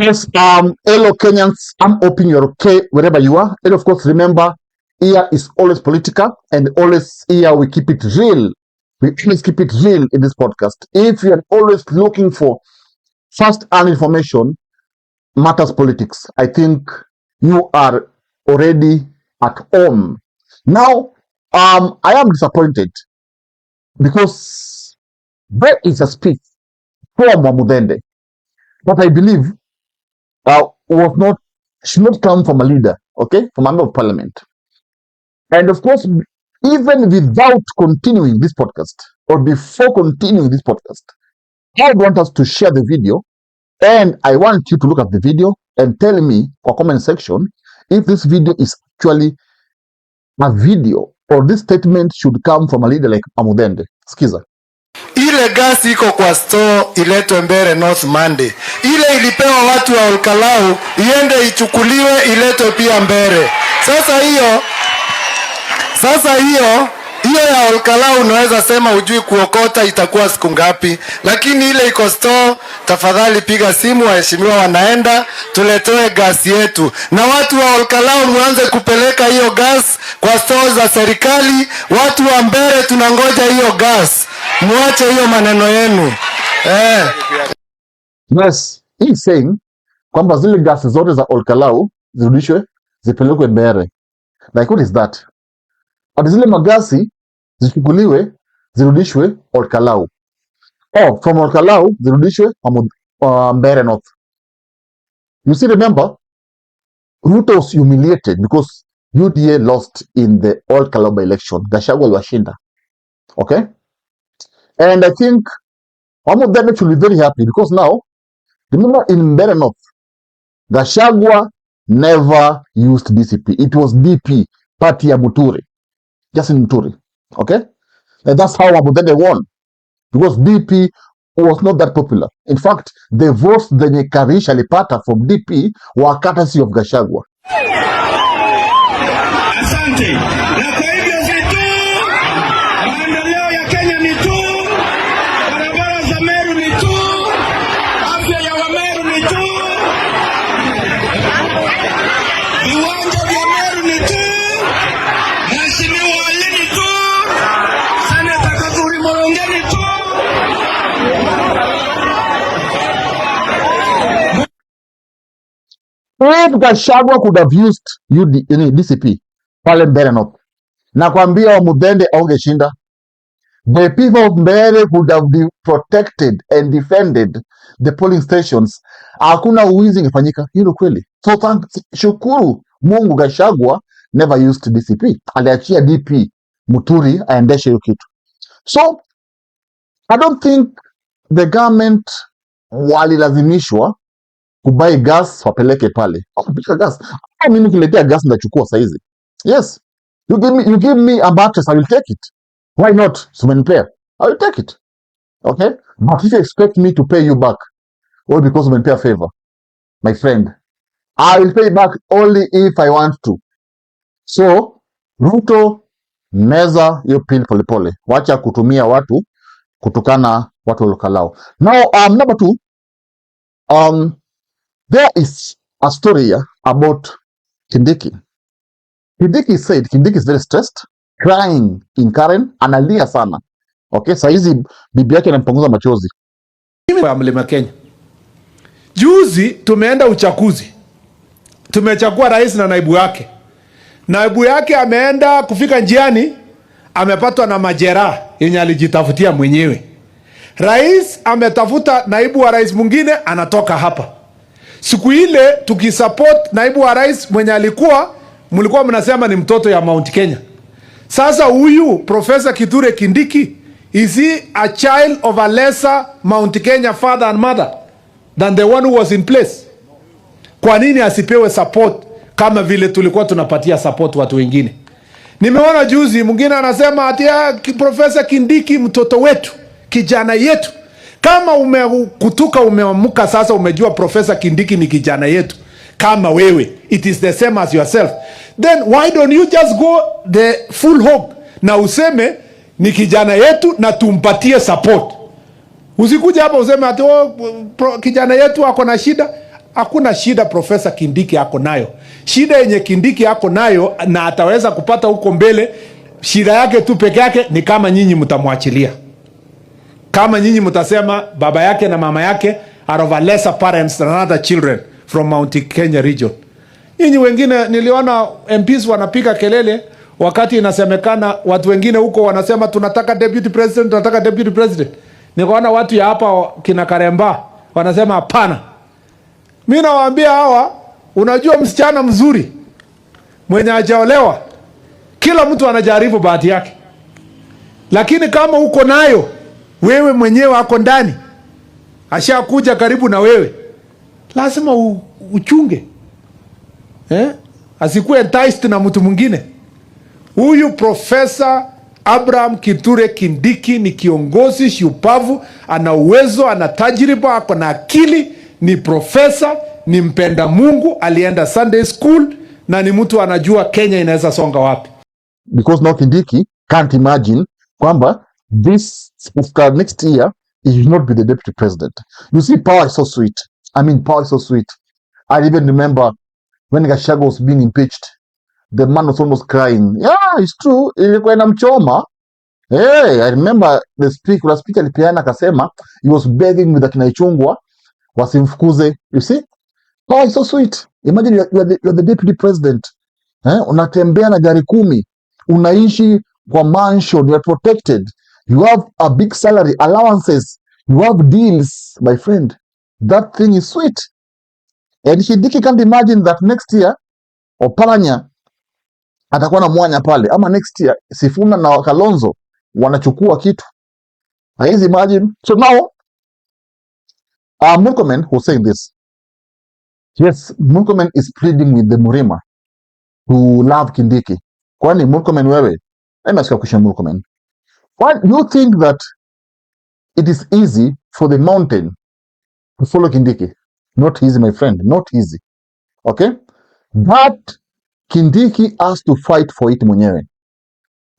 Yes, hello Kenyans, I'm hoping you're okay wherever you are. And of course, remember, here is always political and always here we keep it real. We always keep it real in this podcast. If you're always looking for first-hand information, matters politics, I think you are already at home. Now, I am disappointed because there is a speech from Wamudende that I believe was not should not come from a leader, okay, from a member of parliament. And of course, even without continuing this podcast or before continuing this podcast, I want us to share the video, and I want you to look at the video and tell me or comment section if this video is actually a video or this statement should come from a leader like Wamudende. Skiza. Ile gasi iko kwa store iletwe Mbeere North Monday. Ile ilipewa watu wa Olkalau iende ichukuliwe iletwe pia Mbeere. Sasa hiyo ya Olkalau unaweza sema ujui kuokota itakuwa siku ngapi, lakini ile iko store, tafadhali piga simu, waheshimiwa wanaenda, tuletewe gasi yetu. Na watu wa Olkalau muanze kupeleka hiyo gas kwa store za serikali. Watu wa Mbeere tunangoja hiyo gas. Muache hiyo maneno yenu. Yes, he's saying kwamba zile gasi zote za Olkalau zirudishwe zipelekwe Mbeere. Like what is that? Ati zile magasi zichukuliwe zirudishwe Olkalau. Oh, from Olkalau zirudishwe Mbeere North. You see, remember, Ruto was humiliated because UDA lost in the Olkalau by election. Gachagua washinda. Okay? And I think Wamudende should be very happy because now, remember in Mbeere North, Gachagua never used DCP. It was DP, party ya Muturi. Just in Muturi. Okay? And that's how Wamudende won. Because DP was not that popular. In fact, the votes zenye Karisha alipata from DP were courtesy of Gachagua. Asante. Na kwa hivyo zetu, maendeleo ya Kenya ni tu, barabara za Meru ni tu, afya ya Wameru ni tu, viwanja vya Meru ni tu, mheshimiwa Ali ni tu, Seneta Kaduri Moronge ni tu. If Gachagua could have used DCP pale Mbeere North, nakwambia Wamudende aungeshinda. The people of Mbeere would have been protected and defended the polling stations. Hakuna uwizi ingefanyika. Hilo kweli. So shukuru Mungu Gachagua never used DCP. Aliachia DP Muturi aendeshe hiyo kitu. So I don't think the government walilazimishwa kubai gas wapeleke pale. Kupika gas. Mimi kiletea gas ndachukua saizi. Yes. You give me a mattress, I will take it. Why not? Sumenipea. I will take it. Okay? But if you expect me to pay you back, all because Sumenipea favor, my friend, I will pay back only if I want to. So, Ruto, meza hiyo pili polepole. Wacha kutumia watu, kutukana watu wa Olkalau. Now, number 2, there is a story here about Kindiki. Kindiki said Kindiki is very stressed, crying in Karen, analia sana. Okay, saizi bibi yake anampanguza machozi. Wa Mlima Kenya. Juzi tumeenda uchaguzi. Tumechagua rais na naibu yake. Naibu yake ameenda kufika njiani, amepatwa na majeraha yenye alijitafutia mwenyewe. Rais ametafuta naibu wa rais mwingine, anatoka hapa. Siku ile tukisupport naibu wa rais mwenye mlikuwa mnasema ni mtoto ya Mount Kenya. Sasa huyu Professor Kithure Kindiki, is he a child of a lesser Mount Kenya father and mother than the one who was in place? Kwa nini asipewe support kama vile tulikuwa tunapatia support watu wengine? Nimeona juzi mwingine anasema ati Professor Kindiki mtoto wetu, kijana yetu. Kama umekutuka umeamuka sasa umejua Professor Kindiki ni kijana yetu kama wewe, it is the same as yourself, then why don't you just go the full hog na useme ni kijana yetu na tumpatie support. Usikuja hapa useme ati kijana yetu ako na shida. Hakuna shida Profesa Kindiki ako nayo. Shida yenye Kindiki ako nayo na ataweza kupata huko mbele, shida yake tu peke yake ni kama nyinyi mtamwachilia. Kama nyinyi mtasema baba yake na mama yake are of a lesser parents than other children from Mount Kenya region. Nyinyi wengine niliona MPs wanapiga kelele wakati inasemekana watu wengine huko wanasema tunataka deputy president, tunataka deputy president. Nikaona watu ya hapa kina Karemba wanasema hapana. Mimi nawaambia hawa, unajua msichana mzuri mwenye hajaolewa, kila mtu anajaribu bahati yake. Lakini kama uko nayo, wewe mwenyewe ako ndani, ashakuja karibu na wewe, lazima uchunge. Asikuwe enticed na mtu mwingine. Huyu Profesa Abraham Kithure Kindiki ni kiongozi shupavu, ana uwezo, ana tajriba, ako na akili, ni profesa, ni mpenda Mungu, alienda Sunday school na ni mtu anajua Kenya inaweza songa wapi. Because now Kindiki can't imagine kwamba this after next year he will not be the deputy president. You see, power is so sweet. I mean, power is so sweet. I even remember when Gachagua was being impeached, the man was almost crying. Yeah, it's true. Ilikuwa inamchoma. Hey, I remember the speaker alipeana akasema he was begging with akina Ichung'wah wasimfukuze. You see? Power is so sweet. Imagine you're the deputy president. Unatembea na gari 10. Unaishi kwa mansion. You are protected. You have a big salary, allowances. You have deals, my friend. That thing is sweet. And Kindiki can't imagine that next year Oparanya atakuwa na mwanya pale, ama next year Sifuna na Kalonzo wanachukua kitu. Haizi imagine. So now Murkomen was saying this. Yes, Murkomen is pleading with the Murima to love Kindiki. Kwani Murkomen wewe, let me ask you a question, Murkomen. Why do you think that it is easy for the mountain to follow Kindiki? Not easy, my friend, not easy. Okay? But Kindiki has to fight for it mwenyewe.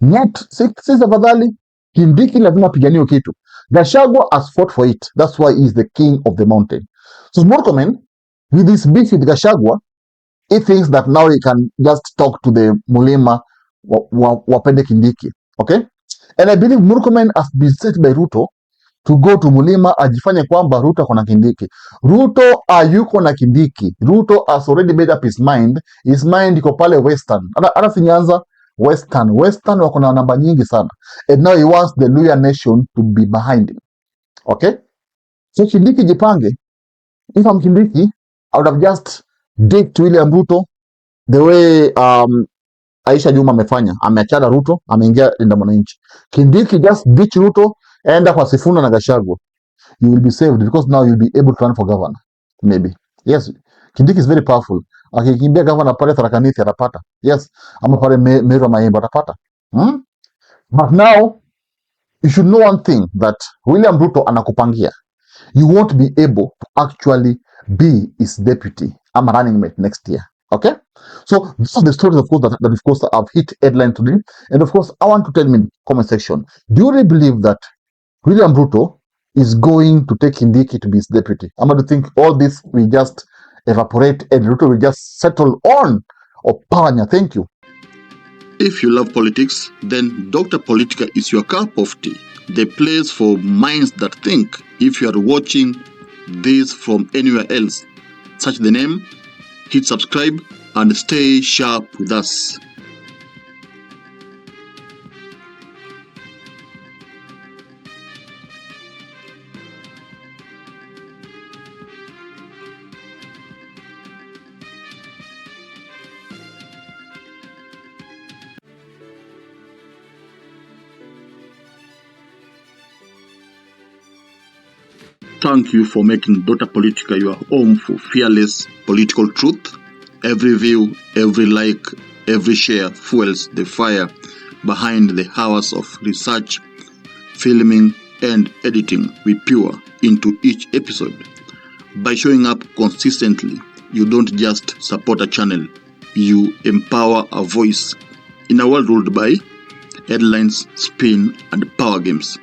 Not sisi afadhali, Kindiki lazima piganiwe kitu. Gachagua has fought for it. That's why he is the king of the mountain. So Murkomen, with this beef with Gachagua, he thinks that now he can just talk to the Mulima wapende Kindiki. Okay? And I believe Murkomen has been set by Ruto to go to Mulima ajifanye kwamba Ruto ako na Kindiki. Ruto hayuko na Kindiki. Ruto has already made up his mind. His mind iko pale Western. Ana Sinyanza Western. Western wako na namba nyingi sana. And now he wants the Luhya nation to be behind him. Okay? So Kindiki jipange. If I'm Kindiki, I would have just dipped William Ruto the way Aisha Juma amefanya. Ameachana Ruto, ameingia Linda Mwananchi. Kindiki just ditch Ruto, enda kwa Sifuna na Gachagua. You will be saved because now you'll be able to run for governor. Maybe. Yes. Kindiki is very powerful. Akikimbia governor pale Tharaka Nithi atapata. Yes. Ama pale Meru Maembe atapata. But now, you should know one thing, that William Ruto anakupangia. You won't be able to actually be his deputy. I'm running mate next year. Okay? So, this is the stories, of course, that of course have hit headline today. And of course, I want to tell me in the comment section, do you really believe that William Ruto is going to take Kindiki to be his deputy? I'm going to think all this will just evaporate and Ruto will just settle on Oparanya. Thank you. If you love politics, then Dr. Politica is your cup of tea. The place for minds that think. If you are watching this from anywhere else, search the name, hit subscribe, and stay sharp with us. Thank you for making Dr. Politica your home for fearless political truth. Every view, every like, every share fuels the fire behind the hours of research, filming, and editing we pour into each episode. By showing up consistently, you don't just support a channel, you empower a voice. In a world ruled by headlines, spin, and power games,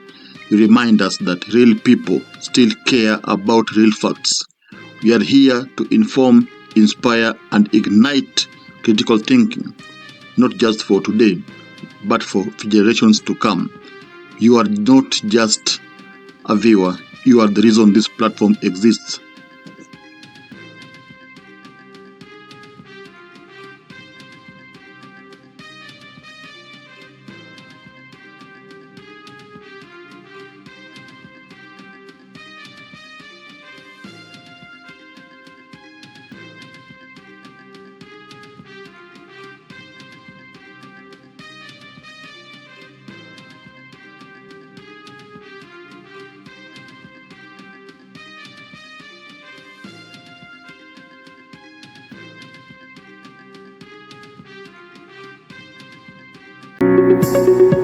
you remind us that real people still care about real facts. We are here to inform, inspire, and ignite critical thinking, not just for today, but for generations to come. You are not just a viewer, you are the reason this platform exists. Thank you.